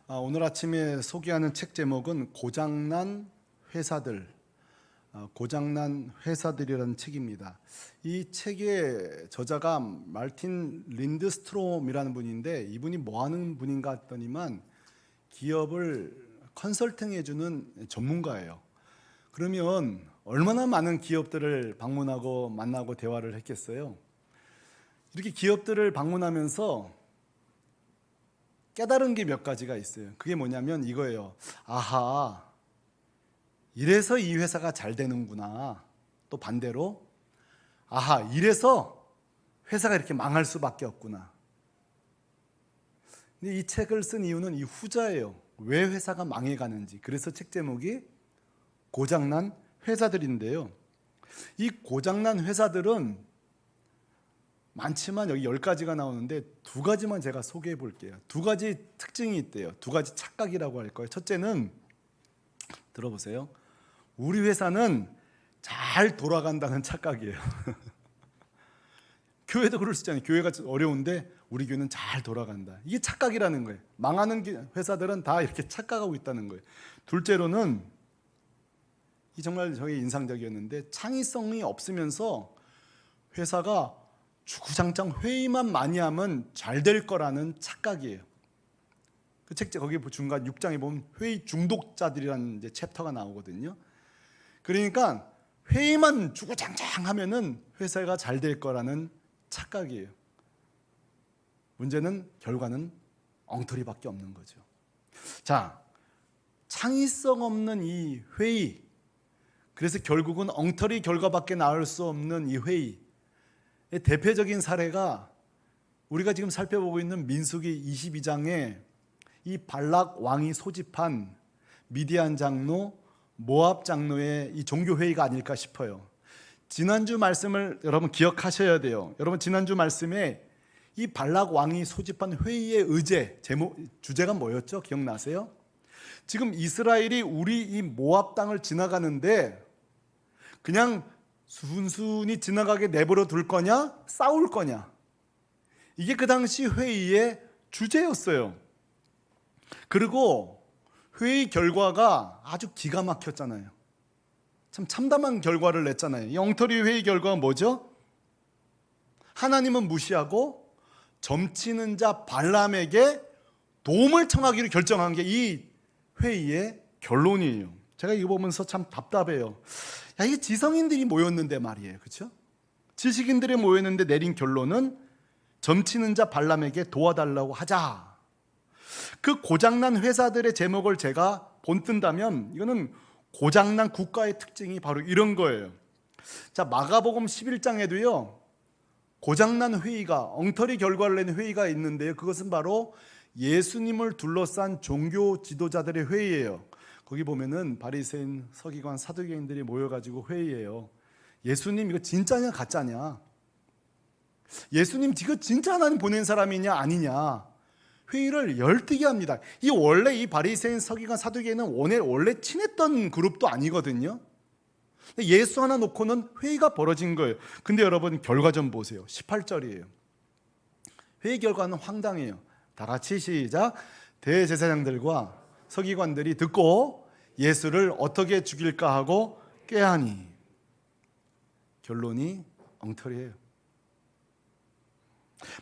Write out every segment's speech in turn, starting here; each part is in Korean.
오늘 아침에 소개하는 책 제목은 고장난 회사들, 고장난 회사들이라는 책입니다. 이 책의 저자가 말틴 린드스트롬이라는 분인데 이분이 뭐 하는 분인가 했더니만 기업을 컨설팅해주는 전문가예요. 그러면 얼마나 많은 기업들을 방문하고 만나고 대화를 했겠어요. 이렇게 기업들을 방문하면서 깨달은 게 몇 가지가 있어요. 그게 뭐냐면 이거예요. 아하, 이래서 이 회사가 잘 되는구나. 또 반대로 아하, 이래서 회사가 이렇게 망할 수밖에 없구나. 근데 이 책을 쓴 이유는 이 후자예요. 왜 회사가 망해가는지. 그래서 책 제목이 고장난 회사들인데요. 이 고장난 회사들은 많지만 여기 10가지가 나오는데 2가지만 제가 소개해 볼게요. 2가지 특징이 있대요. 2가지 착각이라고 할 거예요. 첫째는 들어보세요. 우리 회사는 잘 돌아간다는 착각이에요. 교회도 그럴 수 있잖아요. 교회가 어려운데 우리 교회는 잘 돌아간다. 이게 착각이라는 거예요. 망하는 회사들은 다 이렇게 착각하고 있다는 거예요. 둘째로는 이 정말 저게 인상적이었는데 창의성이 없으면서 회사가 주구장창 회의만 많이 하면 잘 될 거라는 착각이에요. 그 책 거기 중간 6장에 보면 회의 중독자들이라는 이제 챕터가 나오거든요. 그러니까 회의만 주구장창 하면은 회사가 잘 될 거라는 착각이에요. 문제는 결과는 엉터리밖에 없는 거죠. 자, 창의성 없는 이 회의, 그래서 결국은 엉터리 결과밖에 나올 수 없는 이 회의, 대표적인 사례가 우리가 지금 살펴보고 있는 민수기 22장에 이 발락 왕이 소집한 미디안 장로, 모압 장로의 이 종교 회의가 아닐까 싶어요. 지난주 말씀을 여러분 기억하셔야 돼요. 여러분 지난주 말씀에 이 발락 왕이 소집한 회의의 주제가 뭐였죠? 기억나세요? 지금 이스라엘이 우리 이 모압 땅을 지나가는데 그냥 순순히 지나가게 내버려 둘 거냐? 싸울 거냐? 이게 그 당시 회의의 주제였어요. 그리고 회의 결과가 아주 기가 막혔잖아요. 참 참담한 결과를 냈잖아요. 이 엉터리 회의 결과가 뭐죠? 하나님은 무시하고 점치는 자 발람에게 도움을 청하기로 결정한 게 이 회의의 결론이에요. 제가 이거 보면서 참 답답해요. 야, 이게 지성인들이 모였는데 말이에요. 그렇죠? 지식인들이 모였는데 내린 결론은 점치는 자 발람에게 도와달라고 하자. 그 고장난 회사들의 제목을 제가 본뜬다면 이거는 고장난 국가의 특징이 바로 이런 거예요. 자, 마가복음 11장에도요. 고장난 회의가, 엉터리 결과를 내는 회의가 있는데요. 그것은 바로 예수님을 둘러싼 종교 지도자들의 회의예요. 거기 보면은 바리새인, 서기관, 사두개인들이 모여가지고 회의해요. 예수님 이거 진짜냐 가짜냐? 예수님 이거 진짜 하나님 보낸 사람이냐 아니냐? 회의를 열띠게 합니다. 이 바리새인, 서기관, 사두개인은 원래 친했던 그룹도 아니거든요. 예수 하나 놓고는 회의가 벌어진 거예요. 근데 여러분 결과 좀 보세요. 18절이에요. 회의 결과는 황당해요. 다 같이 시작. 대제사장들과 서기관들이 듣고 예수를 어떻게 죽일까 하고 꾀하니. 결론이 엉터리예요.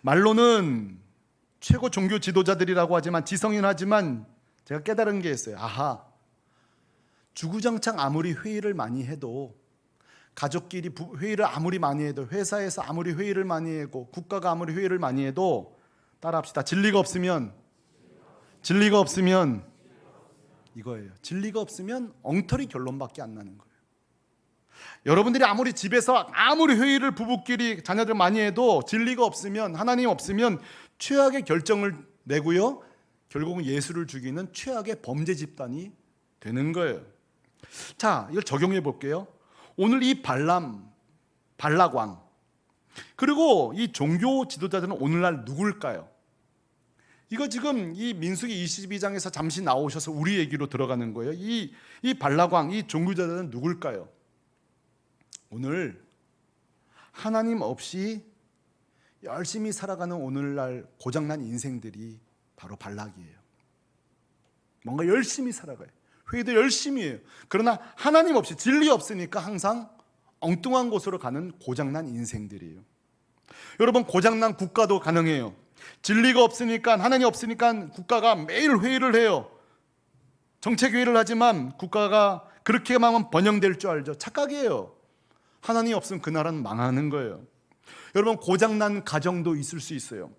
말로는 최고 종교 지도자들이라고 하지만 지성인 하지만 제가 깨달은 게 있어요. 아하, 주구장창 아무리 회의를 많이 해도 가족끼리 회의를 아무리 많이 해도 회사에서 아무리 회의를 많이 하고 국가가 아무리 회의를 많이 해도 따라합시다. 진리가 없으면 이거예요. 진리가 없으면 엉터리 결론밖에 안 나는 거예요. 여러분들이 아무리 집에서 아무리 회의를 부부끼리 자녀들 많이 해도 진리가 없으면, 하나님 없으면 최악의 결정을 내고요. 결국은 예수를 죽이는 최악의 범죄 집단이 되는 거예요. 자, 이걸 적용해 볼게요. 오늘 이 발락왕 그리고 이 종교 지도자들은 오늘날 누굴까요? 이거 지금 이 민수기 22장에서 잠시 나오셔서 우리 얘기로 들어가는 거예요. 이 발락왕, 이 종교자들은 누굴까요? 오늘 하나님 없이 열심히 살아가는 오늘날 고장난 인생들이 바로 발락이에요. 뭔가 열심히 살아가요. 회의도 열심히 해요. 그러나 하나님 없이, 진리 없으니까 항상 엉뚱한 곳으로 가는 고장난 인생들이에요. 여러분, 고장난 국가도 가능해요. 진리가 없으니까, 하나님 없으니까 국가가 매일 회의를 해요. 정책회의를 하지만 국가가 그렇게만 하면 번영될 줄 알죠. 착각이에요. 하나님 없으면 그 나라는 망하는 거예요. 여러분, 고장난 가정도 있을 수 있어요.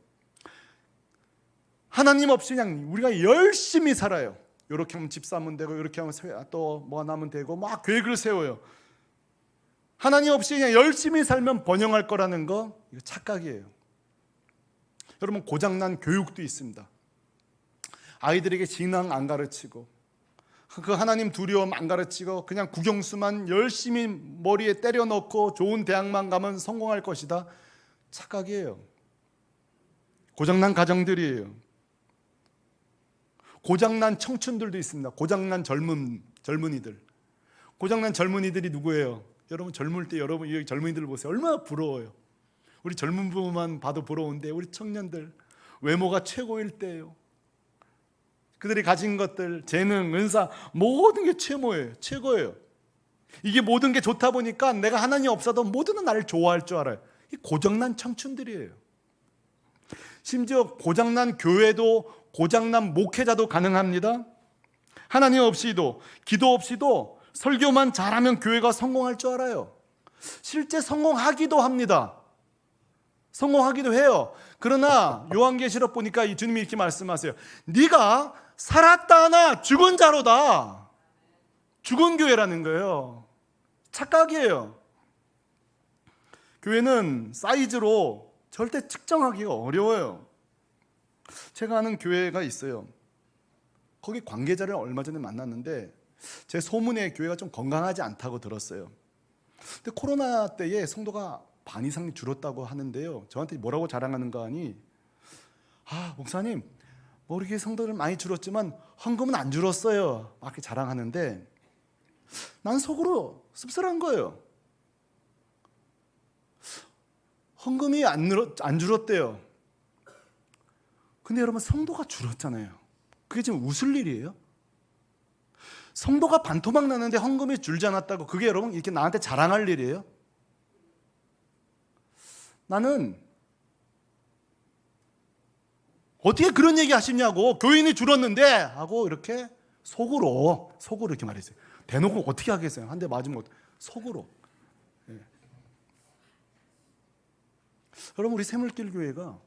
하나님 없이 그냥 우리가 열심히 살아요. 이렇게 하면 집 사면 되고, 이렇게 하면 또 뭐가 나면 되고, 막 계획을 세워요. 하나님 없이 그냥 열심히 살면 번영할 거라는 거, 이거 착각이에요. 여러분, 고장난 교육도 있습니다. 아이들에게 신앙 안 가르치고, 그 하나님 두려움 안 가르치고, 그냥 국영수만 열심히 머리에 때려 넣고 좋은 대학만 가면 성공할 것이다. 착각이에요. 고장난 가정들이에요. 고장난 청춘들도 있습니다. 고장난 젊은이들. 고장난 젊은이들이 누구예요? 여러분, 젊을 때 여러분 이 젊은이들 보세요. 얼마나 부러워요. 우리 젊은 부부만 봐도 부러운데, 우리 청년들 외모가 최고일 때예요. 그들이 가진 것들, 재능, 은사, 모든 게 최고예요. 이게 모든 게 좋다 보니까 내가 하나님 없어도 모두는 나를 좋아할 줄 알아요. 이 고장난 청춘들이에요. 심지어 고장난 교회도, 고장난 목회자도 가능합니다. 하나님 없이도, 기도 없이도 설교만 잘하면 교회가 성공할 줄 알아요. 실제 성공하기도 합니다. 성공하기도 해요. 그러나 요한계시록 보니까 이 주님이 이렇게 말씀하세요. 네가 살았다 하나 죽은 자로다. 죽은 교회라는 거예요. 착각이에요. 교회는 사이즈로 절대 측정하기가 어려워요. 제가 아는 교회가 있어요. 거기 관계자를 얼마 전에 만났는데 제 소문에 교회가 좀 건강하지 않다고 들었어요. 근데 코로나 때에 성도가 반 이상 줄었다고 하는데요. 저한테 뭐라고 자랑하는가 하니, 목사님, 뭐 이렇게 성도들 많이 줄었지만 헌금은 안 줄었어요. 막 이렇게 자랑하는데 난 속으로 씁쓸한 거예요. 헌금이 안 줄었대요. 근데 여러분, 성도가 줄었잖아요. 그게 지금 웃을 일이에요? 성도가 반토막 나는데 헌금이 줄지 않았다고, 그게 여러분 이렇게 나한테 자랑할 일이에요? 나는 어떻게 그런 얘기 하시냐고, 교인이 줄었는데 하고 이렇게 속으로 이렇게 말했어요. 대놓고 어떻게 하겠어요? 한 대 맞으면 속으로. 네. 여러분, 우리 새물길 교회가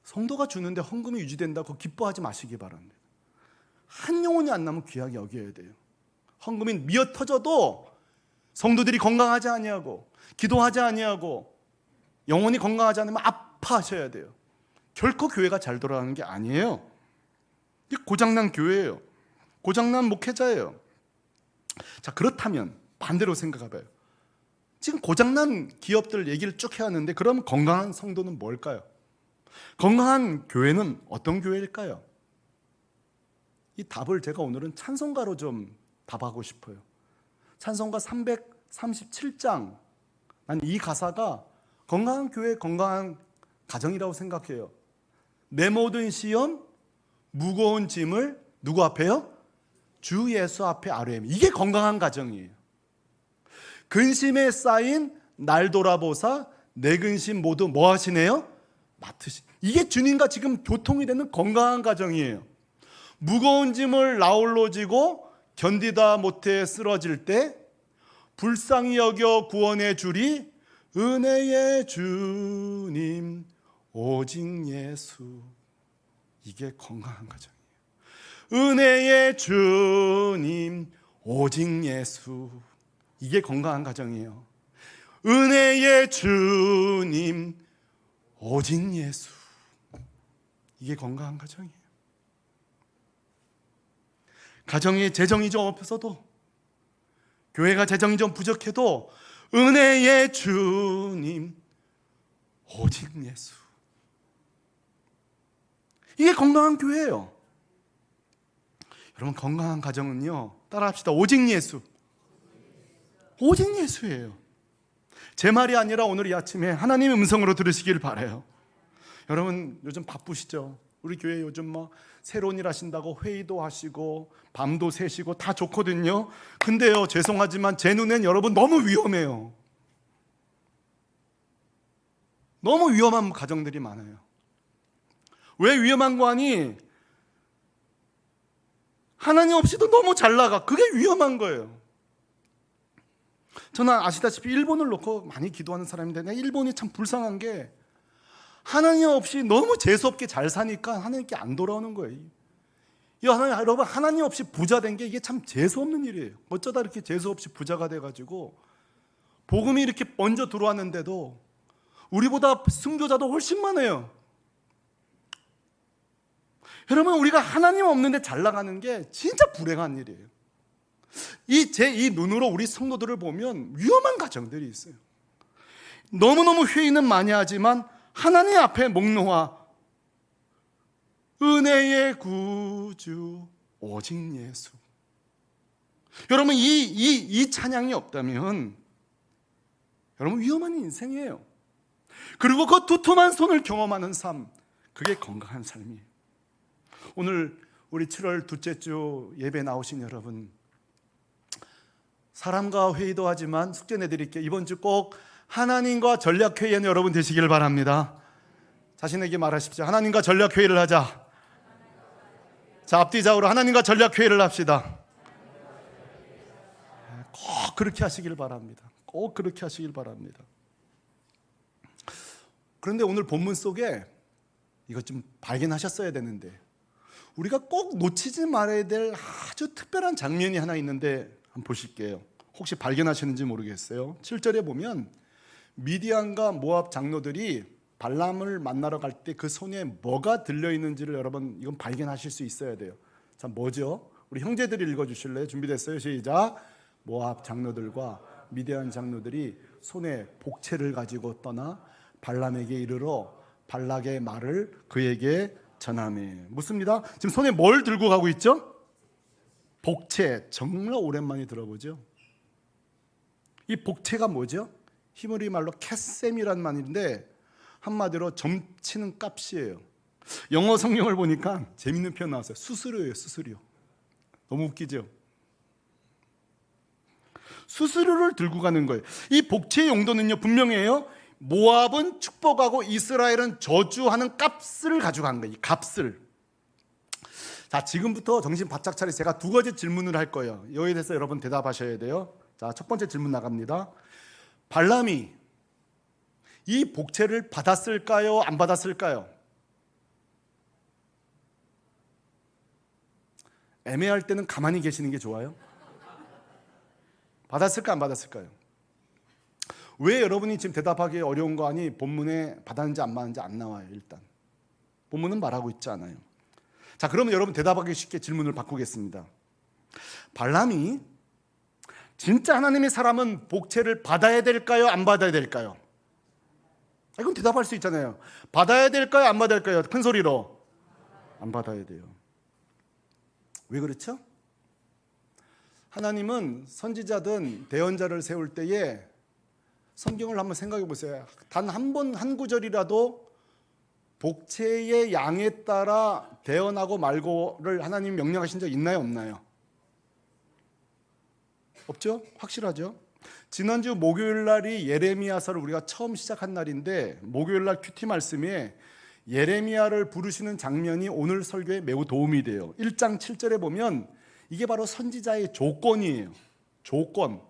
성도가 주는데 헌금이 유지된다고 기뻐하지 마시기 바랍니다. 한 영혼이 안 나면 귀하게 여겨야 돼요. 헌금이 미어 터져도 성도들이 건강하지 아니하고, 기도하지 아니하고, 영혼이 건강하지 않으면 아파하셔야 돼요. 결코 교회가 잘 돌아가는 게 아니에요. 이게 고장난 교회예요. 고장난 목회자예요. 자, 그렇다면 반대로 생각해봐요. 지금 고장난 기업들 얘기를 쭉 해왔는데, 그럼 건강한 성도는 뭘까요? 건강한 교회는 어떤 교회일까요? 이 답을 제가 오늘은 찬송가로 좀 답하고 싶어요. 찬송가 337장, 난 이 가사가 건강한 교회, 건강한 가정이라고 생각해요. 내 모든 시험, 무거운 짐을 누구 앞에요? 주 예수 앞에 아뢰미. 이게 건강한 가정이에요. 근심에 쌓인 날 돌아보사 내 근심 모두 뭐 하시네요? 맡으시. 이게 주님과 지금 교통이 되는 건강한 가정이에요. 무거운 짐을 나홀로 지고 견디다 못해 쓰러질 때 불쌍히 여겨 구원해 주리 은혜의 주님 오직 예수. 이게 건강한 가정이에요. 은혜의 주님 오직 예수. 이게 건강한 가정이에요. 은혜의 주님 오직 예수. 이게 건강한 가정이에요. 가정에 재정이 좀 없어도, 교회가 재정이 좀 부족해도 은혜의 주님 오직 예수. 이게 건강한 교회예요. 여러분, 건강한 가정은요, 따라합시다. 오직 예수. 오직 예수예요. 제 말이 아니라 오늘 이 아침에 하나님의 음성으로 들으시길 바라요. 여러분, 요즘 바쁘시죠? 우리 교회 요즘 뭐 새로운 일 하신다고 회의도 하시고 밤도 새시고 다 좋거든요. 근데요, 죄송하지만 제 눈엔 여러분 너무 위험해요. 너무 위험한 가정들이 많아요. 왜 위험한 거 아니? 하나님 없이도 너무 잘 나가. 그게 위험한 거예요. 저는 아시다시피 일본을 놓고 많이 기도하는 사람인데, 내가 일본이 참 불쌍한 게 하나님 없이 너무 재수없게 잘 사니까 하나님께 안 돌아오는 거예요. 여러분, 하나님 없이 부자 된 게 이게 참 재수없는 일이에요. 어쩌다 이렇게 재수없이 부자가 돼가지고 복음이 이렇게 먼저 들어왔는데도 우리보다 승교자도 훨씬 많아요. 여러분, 우리가 하나님 없는데 잘 나가는 게 진짜 불행한 일이에요. 이 눈으로 우리 성도들을 보면 위험한 가정들이 있어요. 너무너무 회의는 많이 하지만 하나님 앞에 목 놓아 은혜의 구주 오직 예수. 여러분, 이 찬양이 없다면 여러분 위험한 인생이에요. 그리고 그 두툼한 손을 경험하는 삶, 그게 건강한 삶이에요. 오늘 우리 7월 둘째 주 예배 나오신 여러분, 사람과 회의도 하지만 숙제 내드릴게요. 이번 주 꼭 하나님과 전략회의하는 여러분 되시길 바랍니다. 자신에게 말하십시오. 하나님과 전략회의를 하자. 자, 앞뒤좌우로 하나님과 전략회의를 합시다. 꼭 그렇게 하시길 바랍니다. 꼭 그렇게 하시길 바랍니다. 그런데 오늘 본문 속에 이것 좀 발견하셨어야 되는데, 우리가 꼭 놓치지 말아야 될 아주 특별한 장면이 하나 있는데 한번 보실게요. 혹시 발견하셨는지 모르겠어요. 7절에 보면 미디안과 모압 장로들이 발람을 만나러 갈 때 그 손에 뭐가 들려있는지를 여러분 이건 발견하실 수 있어야 돼요. 자, 뭐죠? 우리 형제들이 읽어주실래요? 준비됐어요? 시작. 모압 장로들과 미디안 장로들이 손에 복채를 가지고 떠나 발람에게 이르러 발락의 말을 그에게 전하매. 묻습니다. 지금 손에 뭘 들고 가고 있죠? 복채. 정말 오랜만에 들어보죠. 이 복채가 뭐죠? 히브리 말로 캐셈이란 말인데 한마디로 점치는 값이에요. 영어 성경을 보니까 재밌는 표현 나왔어요. 수수료예요. 수수료. 너무 웃기죠? 수수료를 들고 가는 거예요. 이 복채의 용도는요 분명해요. 모압은 축복하고 이스라엘은 저주하는 값을 가져간 거예요. 이 값을. 자, 지금부터 정신 바짝 차리. 제가 두 가지 질문을 할 거예요. 여기에 대해서 여러분 대답하셔야 돼요. 자, 첫 번째 질문 나갑니다. 발람이 이 복채를 받았을까요? 안 받았을까요? 애매할 때는 가만히 계시는 게 좋아요. 받았을까 안 받았을까요? 왜 여러분이 지금 대답하기 어려운 거 아니? 본문에 받았는지 안 받았는지 안 나와요. 일단 본문은 말하고 있지 않아요. 자, 그러면 여러분 대답하기 쉽게 질문을 바꾸겠습니다. 발람이 진짜 하나님의 사람은 복채를 받아야 될까요? 안 받아야 될까요? 이건 대답할 수 있잖아요. 받아야 될까요? 안 받아야 될까요? 큰 소리로. 안 받아야 돼요. 왜 그렇죠? 하나님은 선지자든 대언자를 세울 때에 성경을 한번 생각해 보세요. 단 한 번 한 구절이라도 복채의 양에 따라 대언하고 말고를 하나님 명령하신 적 있나요? 없나요? 없죠? 확실하죠? 지난주 목요일 날이 예레미야서를 우리가 처음 시작한 날인데 목요일 날 큐티 말씀에 예레미야를 부르시는 장면이 오늘 설교에 매우 도움이 돼요. 1장 7절에 보면 이게 바로 선지자의 조건이에요. 조건.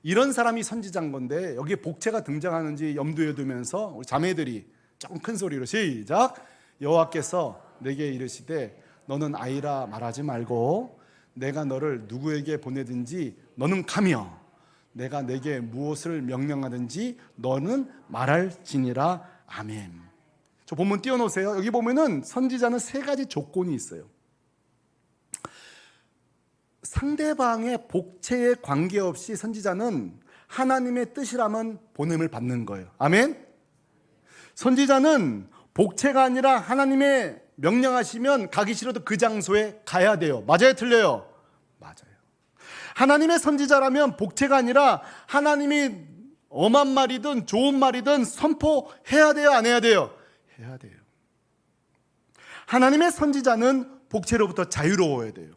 이런 사람이 선지자인 건데 여기에 복채가 등장하는지 염두에 두면서 우리 자매들이 조금 큰 소리로 시작. 여호와께서 내게 이르시되 너는 아이라 말하지 말고 내가 너를 누구에게 보내든지 너는 가며 내가 내게 무엇을 명령하든지 너는 말할지니라. 아멘. 저 본문 띄워놓으세요. 여기 보면은 선지자는 세 가지 조건이 있어요. 상대방의 복채에 관계없이 선지자는 하나님의 뜻이라면 보냄을 받는 거예요. 아멘. 선지자는 복채가 아니라 하나님의 명령하시면 가기 싫어도 그 장소에 가야 돼요. 맞아요? 틀려요? 맞아요. 하나님의 선지자라면 복채가 아니라 하나님이 엄한 말이든 좋은 말이든 선포해야 돼요? 안 해야 돼요? 해야 돼요. 하나님의 선지자는 복채로부터 자유로워야 돼요.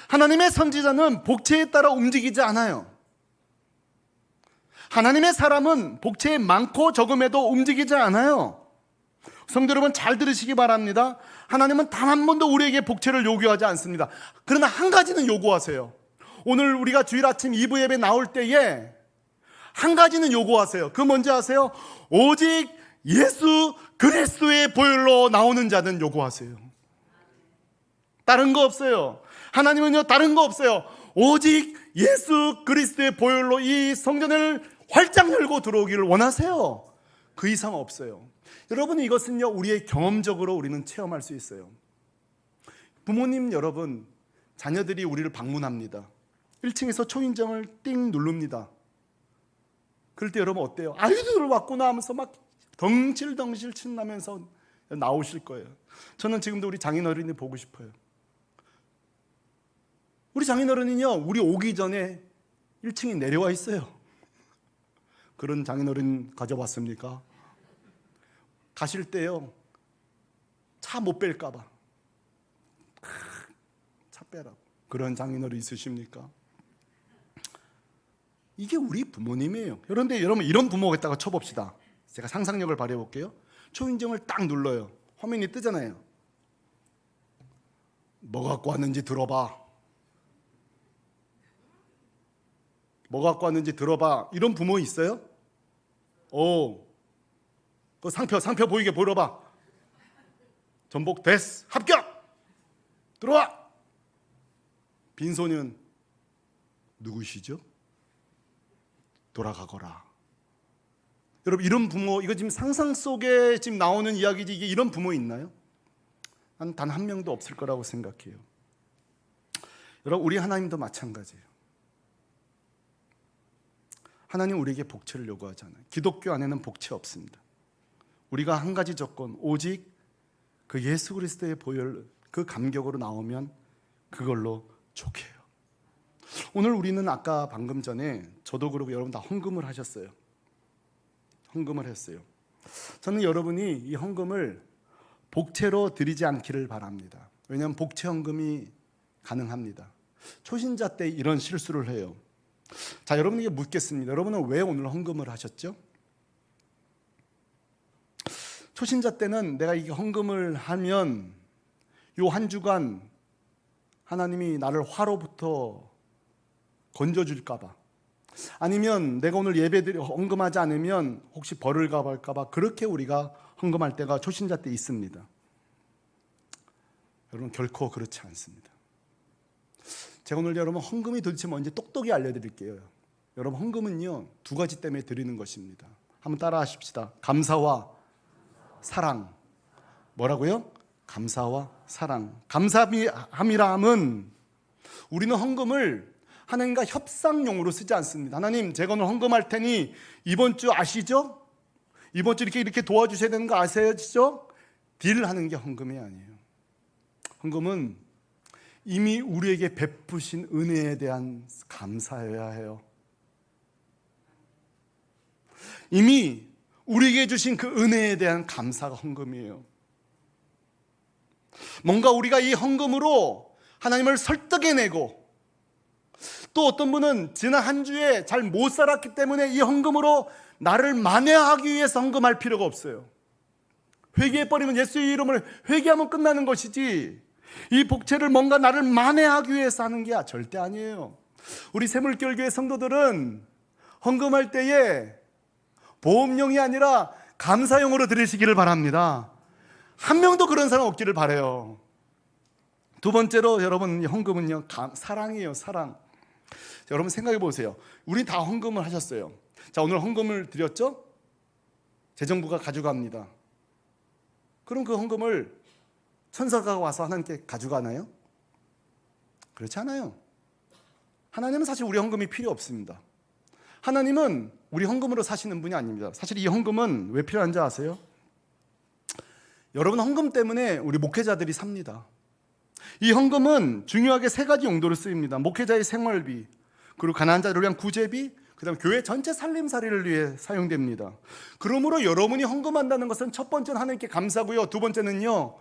하나님의 선지자는 복채에 따라 움직이지 않아요. 하나님의 사람은 복채에 많고 적음에도 움직이지 않아요. 성도 여러분, 잘 들으시기 바랍니다. 하나님은 단 한 번도 우리에게 복채를 요구하지 않습니다. 그러나 한 가지는 요구하세요. 오늘 우리가 주일 아침 2부 예배 나올 때에 한 가지는 요구하세요. 그 뭔지 아세요? 오직 예수 그리스도의 보혈로 나오는 자는 요구하세요. 다른 거 없어요. 하나님은요, 다른 거 없어요. 오직 예수 그리스도의 보혈로 이 성전을 활짝 열고 들어오기를 원하세요. 그 이상 없어요. 여러분, 이것은요, 우리의 경험적으로 우리는 체험할 수 있어요. 부모님 여러분, 자녀들이 우리를 방문합니다. 1층에서 초인종을 띵 누릅니다. 그럴 때 여러분 어때요? 아이들 왔구나 하면서 막 덩실덩실 신나면서 나오실 거예요. 저는 지금도 우리 장인어른이 보고 싶어요. 우리 장인어른은요, 우리 오기 전에 1층에 내려와 있어요. 그런 장인어른 가져봤습니까? 가실 때요, 차 못 뺄까봐 차 빼라고. 그런 장인어른 있으십니까? 이게 우리 부모님이에요. 그런데 여러분, 이런 부모가 있다고 쳐봅시다. 제가 상상력을 발휘해볼게요. 초인종을 딱 눌러요. 화면이 뜨잖아요. 뭐 갖고 왔는지 들어봐. 뭐 갖고 왔는지 들어봐. 이런 부모 있어요? 그 상표 보이게 보여봐. 전복 됐어. 합격. 들어와. 빈소년 누구시죠? 돌아가거라. 여러분, 이런 부모, 이거 지금 상상 속에 지금 나오는 이야기지, 이게 이런 부모 있나요? 난 단 한 명도 없을 거라고 생각해요. 여러분, 우리 하나님도 마찬가지예요. 하나님 우리에게 복채를 요구하잖아요. 기독교 안에는 복채 없습니다. 우리가 한 가지 조건, 오직 그 예수 그리스도의 보혈, 그 감격으로 나오면 그걸로 족해요. 오늘 우리는 아까 방금 전에 저도 그러고 여러분 다 헌금을 하셨어요. 헌금을 했어요. 저는 여러분이 이 헌금을 복채로 드리지 않기를 바랍니다. 왜냐하면 복채 헌금이 가능합니다. 초신자 때 이런 실수를 해요. 자, 여러분에게 묻겠습니다. 여러분은 왜 오늘 헌금을 하셨죠? 초신자 때는 내가 이 헌금을 하면 요 한 주간 하나님이 나를 화로부터 건져줄까 봐, 아니면 내가 오늘 예배드리 헌금하지 않으면 혹시 벌을 가볼까 봐, 그렇게 우리가 헌금할 때가 초신자 때 있습니다. 여러분, 결코 그렇지 않습니다. 제가 오늘 여러분 헌금이 도대체 뭔지 똑똑히 알려드릴게요. 여러분, 헌금은요, 두 가지 때문에 드리는 것입니다. 한번 따라 하십시다. 감사와 사랑. 뭐라고요? 감사와 사랑. 감사함이라 함은 우리는 헌금을 하나님과 협상용으로 쓰지 않습니다. 하나님, 제가 오늘 헌금할 테니 이번 주 아시죠? 이번 주 이렇게 도와주셔야 되는 거 아시죠? 딜하는 게 헌금이 아니에요. 헌금은 이미 우리에게 베푸신 은혜에 대한 감사여야 해요. 이미 우리에게 주신 그 은혜에 대한 감사가 헌금이에요. 뭔가 우리가 이 헌금으로 하나님을 설득해내고, 또 어떤 분은 지난 한 주에 잘 못 살았기 때문에 이 헌금으로 나를 만회하기 위해서 헌금할 필요가 없어요. 회개해버리면, 예수의 이름을 회개하면 끝나는 것이지, 이 복채를 뭔가 나를 만회하기 위해서 하는 게 절대 아니에요. 우리 새물결교회 성도들은 헌금할 때에 보험용이 아니라 감사용으로 드리시기를 바랍니다. 한 명도 그런 사람 없기를 바라요. 두 번째로 여러분, 헌금은요, 사랑이에요. 사랑. 자, 여러분 생각해 보세요. 우리 다 헌금을 하셨어요. 자, 오늘 헌금을 드렸죠? 재정부가 가져갑니다. 그럼 그 헌금을 천사가 와서 하나님께 가져가나요? 그렇지 않아요. 하나님은 사실 우리 헌금이 필요 없습니다. 하나님은 우리 헌금으로 사시는 분이 아닙니다. 사실 이 헌금은 왜 필요한지 아세요? 여러분, 헌금 때문에 우리 목회자들이 삽니다. 이 헌금은 중요하게 세 가지 용도로 쓰입니다. 목회자의 생활비, 그리고 가난한 자를 위한 구제비, 그다음 교회 전체 살림살이를 위해 사용됩니다. 그러므로 여러분이 헌금한다는 것은 첫 번째는 하나님께 감사고요. 두 번째는요,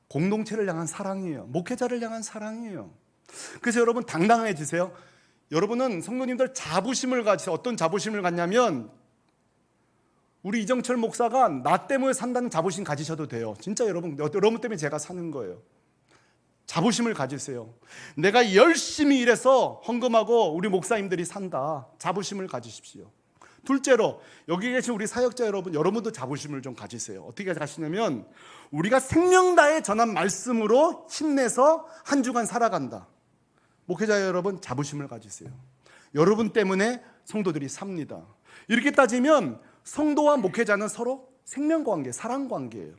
공동체를 향한 사랑이에요. 목회자를 향한 사랑이에요. 그래서 여러분 당당해지세요. 여러분은 성도님들 자부심을 가지세요. 어떤 자부심을 갖냐면, 우리 이정철 목사가 나 때문에 산다는 자부심 가지셔도 돼요. 진짜 여러분 때문에 제가 사는 거예요. 자부심을 가지세요. 내가 열심히 일해서 헌금하고 우리 목사님들이 산다. 자부심을 가지십시오. 둘째로, 여기 계신 우리 사역자 여러분도 자부심을 좀 가지세요. 어떻게 가시냐면, 우리가 생명 다해 전한 말씀으로 힘내서 한 주간 살아간다. 목회자 여러분, 자부심을 가지세요. 여러분 때문에 성도들이 삽니다. 이렇게 따지면 성도와 목회자는 서로 생명관계, 사랑관계예요.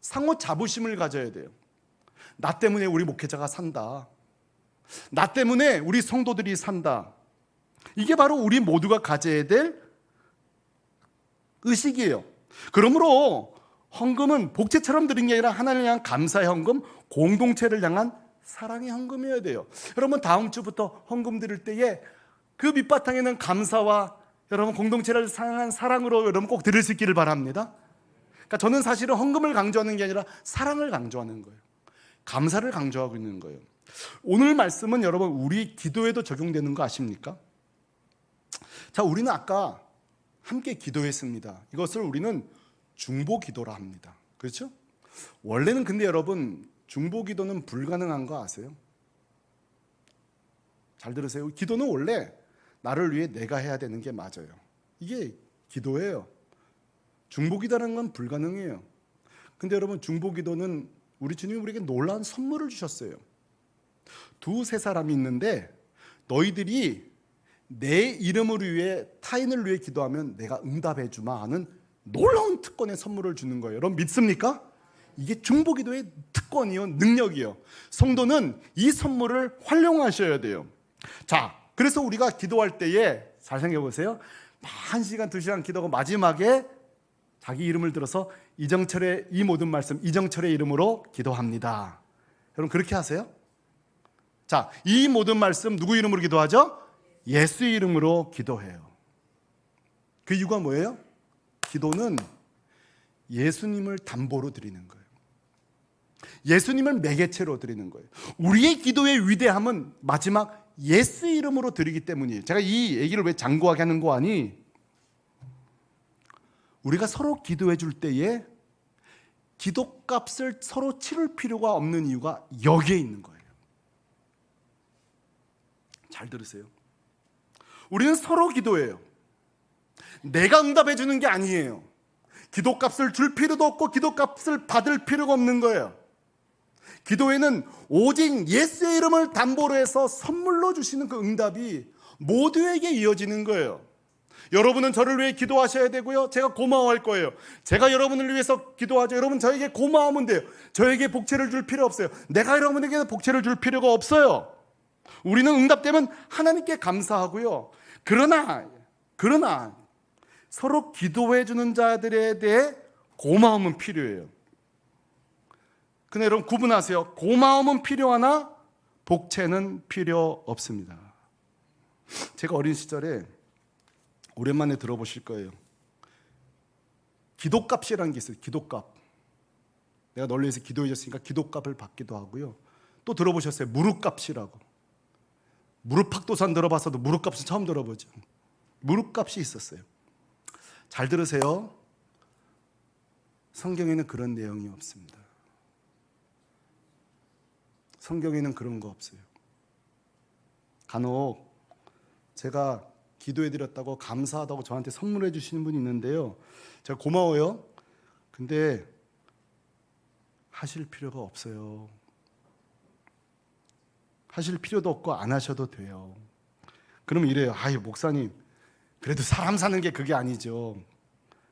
상호 자부심을 가져야 돼요. 나 때문에 우리 목회자가 산다. 나 때문에 우리 성도들이 산다. 이게 바로 우리 모두가 가져야 될 의식이에요. 그러므로 헌금은 복채처럼 드린 게 아니라 하나님을 향한 감사의 헌금, 공동체를 향한 사랑의 헌금이어야 돼요. 여러분 다음 주부터 헌금 드릴 때에 그 밑바탕에는 감사와 여러분 공동체를 향한 사랑으로 여러분 꼭 드릴 수 있기를 바랍니다. 그러니까 저는 사실은 헌금을 강조하는 게 아니라 사랑을 강조하는 거예요. 감사를 강조하고 있는 거예요. 오늘 말씀은 여러분 우리 기도에도 적용되는 거 아십니까? 자, 우리는 아까 함께 기도했습니다. 이것을 우리는 중보 기도라 합니다. 그렇죠? 원래는 근데 여러분 중보 기도는 불가능한 거 아세요? 잘 들으세요. 기도는 원래 나를 위해 내가 해야 되는 게 맞아요. 이게 기도예요. 중보 기도라는 건 불가능해요. 근데 여러분 중보 기도는 우리 주님이 우리에게 놀라운 선물을 주셨어요. 두세 사람이 있는데 너희들이 내 이름을 위해 타인을 위해 기도하면 내가 응답해 주마 하는 놀라운 특권의 선물을 주는 거예요. 여러분 믿습니까? 이게 중보 기도의 특권이요, 능력이요. 성도는 이 선물을 활용하셔야 돼요. 자, 그래서 우리가 기도할 때에 잘 생각해 보세요. 1시간, 2시간 기도하고 마지막에 자기 이름을 들어서 이정철의 이 모든 말씀, 이정철의 이름으로 기도합니다. 여러분 그렇게 하세요? 자, 이 모든 말씀 누구 이름으로 기도하죠? 예수 이름으로 기도해요. 그 이유가 뭐예요? 기도는 예수님을 담보로 드리는 거예요. 예수님을 매개체로 드리는 거예요. 우리의 기도의 위대함은 마지막 예수 이름으로 드리기 때문이에요. 제가 이 얘기를 왜 장구하게 하는 거 아니? 우리가 서로 기도해 줄 때에 기도값을 서로 치를 필요가 없는 이유가 여기에 있는 거예요. 잘 들으세요. 우리는 서로 기도해요. 내가 응답해 주는 게 아니에요. 기도값을 줄 필요도 없고 기도값을 받을 필요가 없는 거예요. 기도에는 오직 예수의 이름을 담보로 해서 선물로 주시는 그 응답이 모두에게 이어지는 거예요. 여러분은 저를 위해 기도하셔야 되고요. 제가 고마워할 거예요. 제가 여러분을 위해서 기도하죠. 여러분 저에게 고마우면 돼요. 저에게 복채를 줄 필요 없어요. 내가 여러분에게 복채를 줄 필요가 없어요. 우리는 응답되면 하나님께 감사하고요. 그러나 서로 기도해 주는 자들에 대해 고마움은 필요해요. 근데 여러분 구분하세요. 고마움은 필요하나 복채는 필요 없습니다. 제가 어린 시절에 오랜만에 들어보실 거예요. 기도값이라는 게 있어요. 기도값. 내가 널리 해서 기도해 줬으니까 기도값을 받기도 하고요. 또 들어보셨어요. 무릎값이라고. 무릎팍도산 들어봤어도 무릎값은 처음 들어보죠. 무릎값이 있었어요. 잘 들으세요. 성경에는 그런 내용이 없습니다. 성경에는 그런 거 없어요. 간혹 제가 기도해드렸다고 감사하다고 저한테 선물해 주시는 분이 있는데요. 제가 고마워요. 근데 하실 필요가 없어요. 하실 필요도 없고 안 하셔도 돼요. 그러면 이래요. 아유 목사님 그래도 사람 사는 게 그게 아니죠.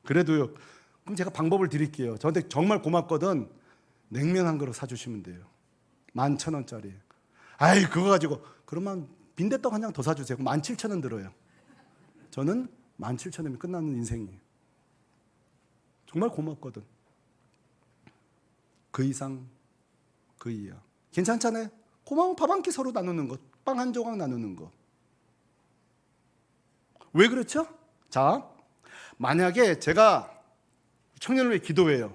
그래도요. 그럼 제가 방법을 드릴게요. 저한테 정말 고맙거든. 냉면 한 그릇 사주시면 돼요. 11,000원짜리. 아이 그거 가지고 그러면 빈대떡 한 장 더 사주세요. 17,000원 들어요. 저는 17,000원이면 끝나는 인생이에요. 정말 고맙거든. 그 이상 그 이하. 괜찮잖아요. 고마운 밥 한 끼 서로 나누는 것, 빵 한 조각 나누는 것. 왜 그렇죠? 자, 만약에 제가 청년을 위해 기도해요.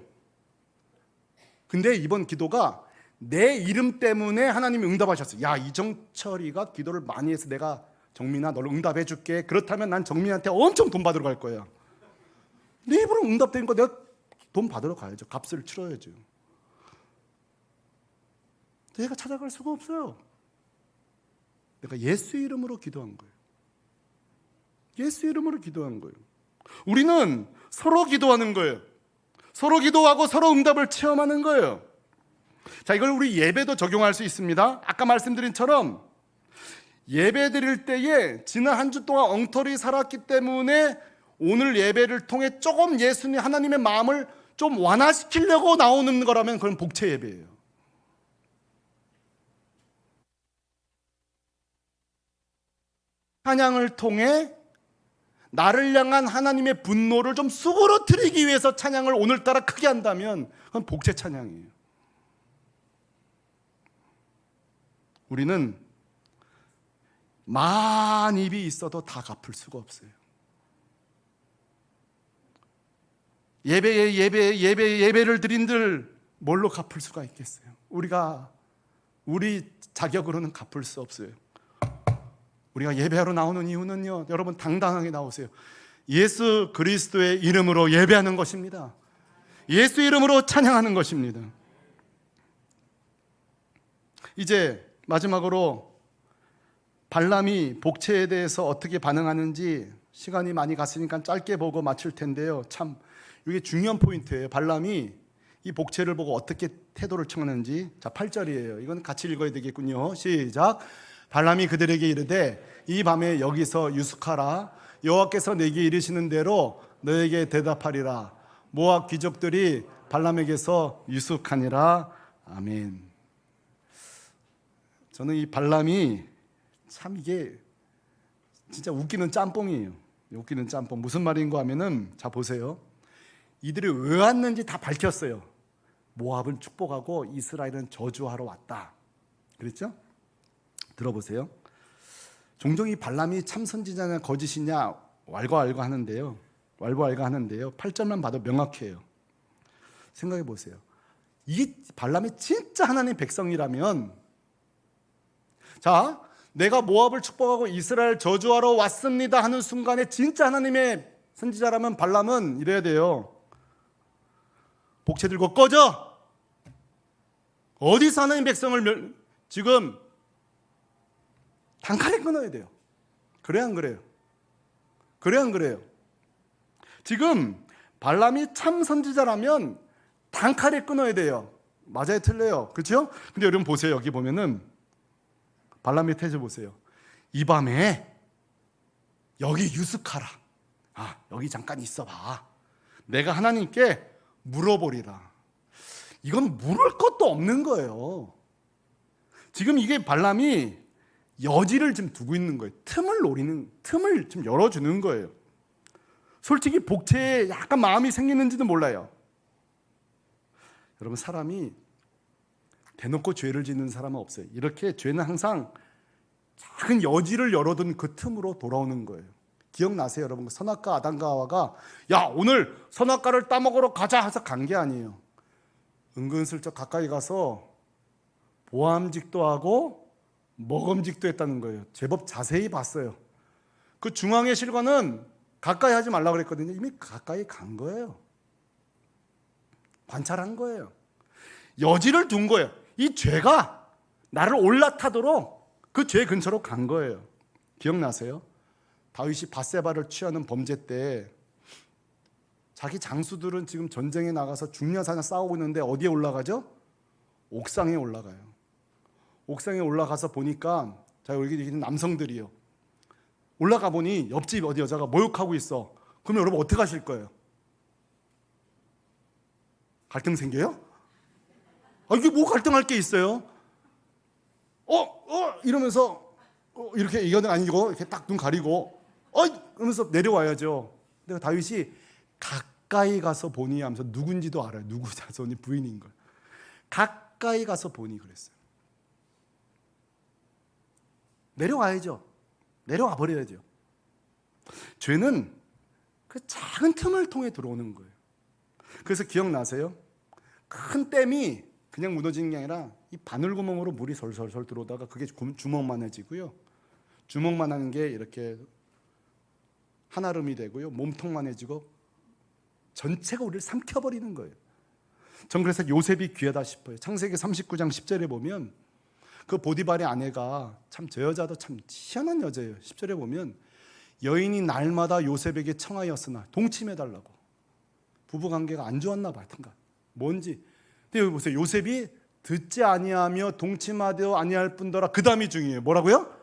근데 이번 기도가 내 이름 때문에 하나님이 응답하셨어요. 야, 이정철이가 기도를 많이 해서 내가 정민아 너를 응답해 줄게. 그렇다면 난 정민한테 엄청 돈 받으러 갈 거야. 내 입으로 응답된 거 내가 돈 받으러 가야죠. 값을 치러야죠. 내가 찾아갈 수가 없어요. 내가 예수 이름으로 기도한 거예요. 예수 이름으로 기도한 거예요. 우리는 서로 기도하는 거예요. 서로 기도하고 서로 응답을 체험하는 거예요. 자, 이걸 우리 예배도 적용할 수 있습니다. 아까 말씀드린 처럼 예배 드릴 때에 지난 한 주 동안 엉터리 살았기 때문에 오늘 예배를 통해 조금 예수님 하나님의 마음을 좀 완화시키려고 나오는 거라면 그건 복채 예배예요. 찬양을 통해 나를 향한 하나님의 분노를 좀 수그러뜨리기 위해서 찬양을 오늘따라 크게 한다면 그건 복채 찬양이에요. 우리는 만 입이 있어도 다 갚을 수가 없어요. 예배를 드린들 뭘로 갚을 수가 있겠어요? 우리 자격으로는 갚을 수 없어요. 우리가 예배하러 나오는 이유는요, 여러분 당당하게 나오세요. 예수 그리스도의 이름으로 예배하는 것입니다. 예수 이름으로 찬양하는 것입니다. 이제 마지막으로 발람이 복채에 대해서 어떻게 반응하는지 시간이 많이 갔으니까 짧게 보고 마칠 텐데요. 참 이게 중요한 포인트예요. 발람이 이 복채를 보고 어떻게 태도를 청하는지. 자, 8절이에요. 이건 같이 읽어야 되겠군요. 시작. 발람이 그들에게 이르되 이 밤에 여기서 유숙하라. 여호와께서 내게 이르시는 대로 너에게 대답하리라. 모압 귀족들이 발람에게서 유숙하니라. 아멘. 저는 이 발람이 참 이게 진짜 웃기는 짬뽕이에요. 웃기는 짬뽕. 무슨 말인가 하면은, 자 보세요. 이들이 왜 왔는지 다 밝혔어요. 모압은 축복하고 이스라엘은 저주하러 왔다. 그랬죠? 들어보세요. 종종 이 발람이 참 선지자냐 거짓이냐 왈가왈가 하는데요. 8절만 봐도 명확해요. 생각해 보세요. 이 발람이 진짜 하나님 백성이라면, 자, 내가 모압을 축복하고 이스라엘 저주하러 왔습니다 하는 순간에 진짜 하나님의 선지자라면 발람은 이래야 돼요. 복채 들고 꺼져. 어디서 하나님 백성을 지금 단칼에 끊어야 돼요. 그래 안 그래요? 그래 안 그래요? 지금 발람이 참 선지자라면 단칼에 끊어야 돼요. 맞아요, 틀려요? 그렇죠? 근데 여러분 보세요. 여기 보면은 발람의 태세 보세요. 이 밤에 여기 유숙하라. 여기 잠깐 있어봐. 내가 하나님께 물어보리라. 이건 물을 것도 없는 거예요. 지금 이게 발람이 여지를 지금 두고 있는 거예요. 틈을 좀 열어주는 거예요. 솔직히 복채에 약간 마음이 생기는지도 몰라요. 여러분, 사람이 대놓고 죄를 짓는 사람은 없어요. 이렇게 죄는 항상 작은 여지를 열어둔 그 틈으로 돌아오는 거예요. 기억나세요, 여러분? 선악과 아담과 하와가 야, 오늘 선악과를 따먹으러 가자 해서 간 게 아니에요. 은근슬쩍 가까이 가서 보암직도 하고 먹음직도 했다는 거예요. 제법 자세히 봤어요. 그 중앙의 실과는 가까이 하지 말라고 그랬거든요. 이미 가까이 간 거예요. 관찰한 거예요. 여지를 둔 거예요. 이 죄가 나를 올라타도록 그 죄 근처로 간 거예요. 기억나세요? 다윗이 밧세바를 취하는 범죄 때 자기 장수들은 지금 전쟁에 나가서 중려사냐 싸우고 있는데 어디에 올라가죠? 옥상에 올라가요. 옥상에 올라가서 보니까, 자, 여기 있는 남성들이요. 올라가 보니 옆집 어디 여자가 모욕하고 있어. 그러면 여러분 어떻게 하실 거예요? 갈등 생겨요? 이게 뭐 갈등할 게 있어요? 이러면서 이렇게 이거는 아니고 이렇게 딱 눈 가리고 그러면서 내려와야죠. 근데 다윗이 가까이 가서 보니 하면서 누군지도 알아요. 누구 자손이 부인인 걸. 가까이 가서 보니 그랬어요. 내려와야죠. 내려와 버려야죠. 죄는 그 작은 틈을 통해 들어오는 거예요. 그래서 기억나세요? 큰 댐이 그냥 무너지는 게 아니라 이 바늘구멍으로 물이 솔솔솔 들어오다가 그게 주먹만해지고요. 주먹만한 게 이렇게 한아름이 되고요. 몸통만해지고 전체가 우리를 삼켜버리는 거예요. 전 그래서 요셉이 귀하다 싶어요. 창세기 39장 10절에 보면 그 보디발의 아내가 참 저 여자도 참 희한한 여자예요. 10절에 보면 여인이 날마다 요셉에게 청하였으나 동침해달라고. 부부관계가 안 좋았나 봐. 하여튼가 뭔지. 근데 여기 보세요. 요셉이 듣지 아니하며 동침하되 아니할 뿐더러 그 다음이 중요해요. 뭐라고요?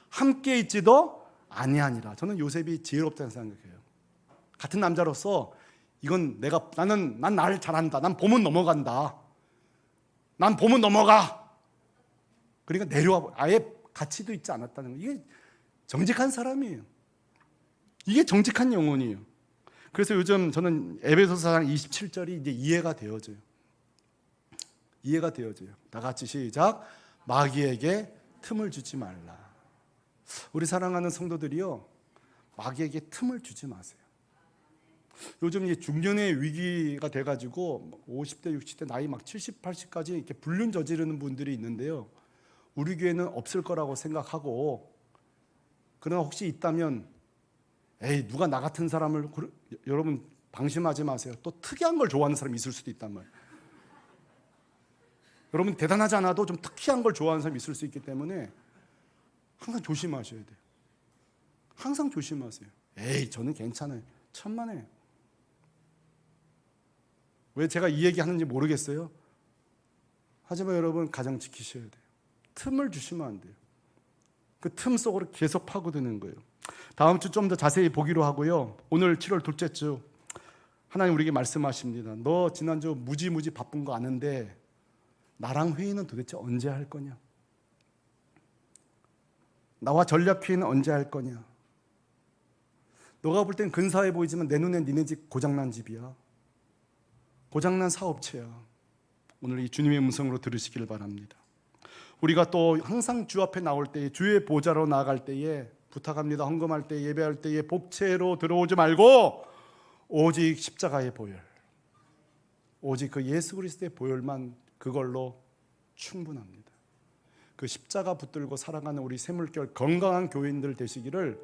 함께 있지도 아니하니라. 저는 요셉이 지혜롭다는 생각해요. 같은 남자로서 이건 난 나를 잘한다. 난 보면 넘어간다. 난 보면 넘어가. 그러니까 내려와. 아예 가치도 있지 않았다는 거. 이게 정직한 사람이에요. 이게 정직한 영혼이에요. 그래서 요즘 저는 에베소서 4장 27절이 이제 이해가 되어져요. 이해가 되어져요. 다 같이 시작. 마귀에게 틈을 주지 말라. 우리 사랑하는 성도들이요, 마귀에게 틈을 주지 마세요. 요즘 이제 중년의 위기가 돼가지고 50대, 60대 나이 막 70, 80까지 이렇게 불륜 저지르는 분들이 있는데요. 우리 교회는 없을 거라고 생각하고, 그러나 혹시 있다면 에이 누가 나 같은 사람을, 여러분 방심하지 마세요. 또 특이한 걸 좋아하는 사람이 있을 수도 있단 말이에요. 여러분 대단하지 않아도 좀 특이한 걸 좋아하는 사람이 있을 수 있기 때문에 항상 조심하셔야 돼요. 항상 조심하세요. 에이 저는 괜찮아요. 천만에. 왜 제가 이 얘기 하는지 모르겠어요. 하지만 여러분 가정 지키셔야 돼요. 틈을 주시면 안 돼요. 그 틈 속으로 계속 파고드는 거예요. 다음 주 좀 더 자세히 보기로 하고요. 오늘 7월 둘째 주 하나님 우리에게 말씀하십니다. 너 지난주 무지무지 바쁜 거 아는데 나랑 회의는 도대체 언제 할 거냐? 나와 전략 회의는 언제 할 거냐? 너가 볼 땐 근사해 보이지만 내 눈엔 니네 집 고장난 집이야. 고장난 사업체야. 오늘 이 주님의 음성으로 들으시기를 바랍니다. 우리가 또 항상 주 앞에 나올 때에, 주의 보좌로 나아갈 때에, 부탁합니다. 헌금할 때, 예배할 때에 복채로 들어오지 말고 오직 십자가의 보혈, 오직 그 예수 그리스도의 보혈만, 그걸로 충분합니다. 그 십자가 붙들고 살아가는 우리 샘물결 건강한 교인들 되시기를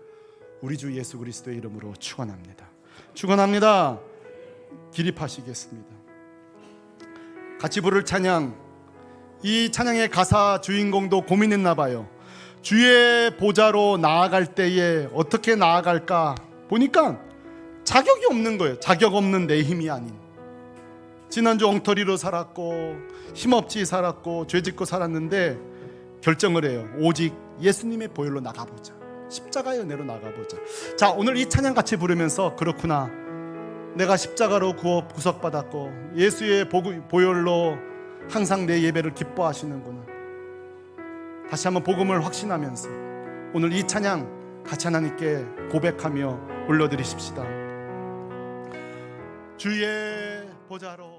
우리 주 예수 그리스도의 이름으로 축원합니다. 축원합니다. 기립하시겠습니다. 같이 부를 찬양, 이 찬양의 가사 주인공도 고민했나 봐요. 주의 보좌로 나아갈 때에 어떻게 나아갈까 보니까 자격이 없는 거예요. 자격 없는 내 힘이 아닌. 지난주 엉터리로 살았고 힘없이 살았고 죄짓고 살았는데 결정을 해요. 오직 예수님의 보혈로 나가보자. 십자가의 은혜로 나가보자. 자, 오늘 이 찬양 같이 부르면서 그렇구나, 내가 십자가로 구속받았고 예수의 보혈로 항상 내 예배를 기뻐하시는구나. 다시 한번 복음을 확신하면서 오늘 이 찬양 같이 하나님께 고백하며 올려드리십시다. 주의 보좌로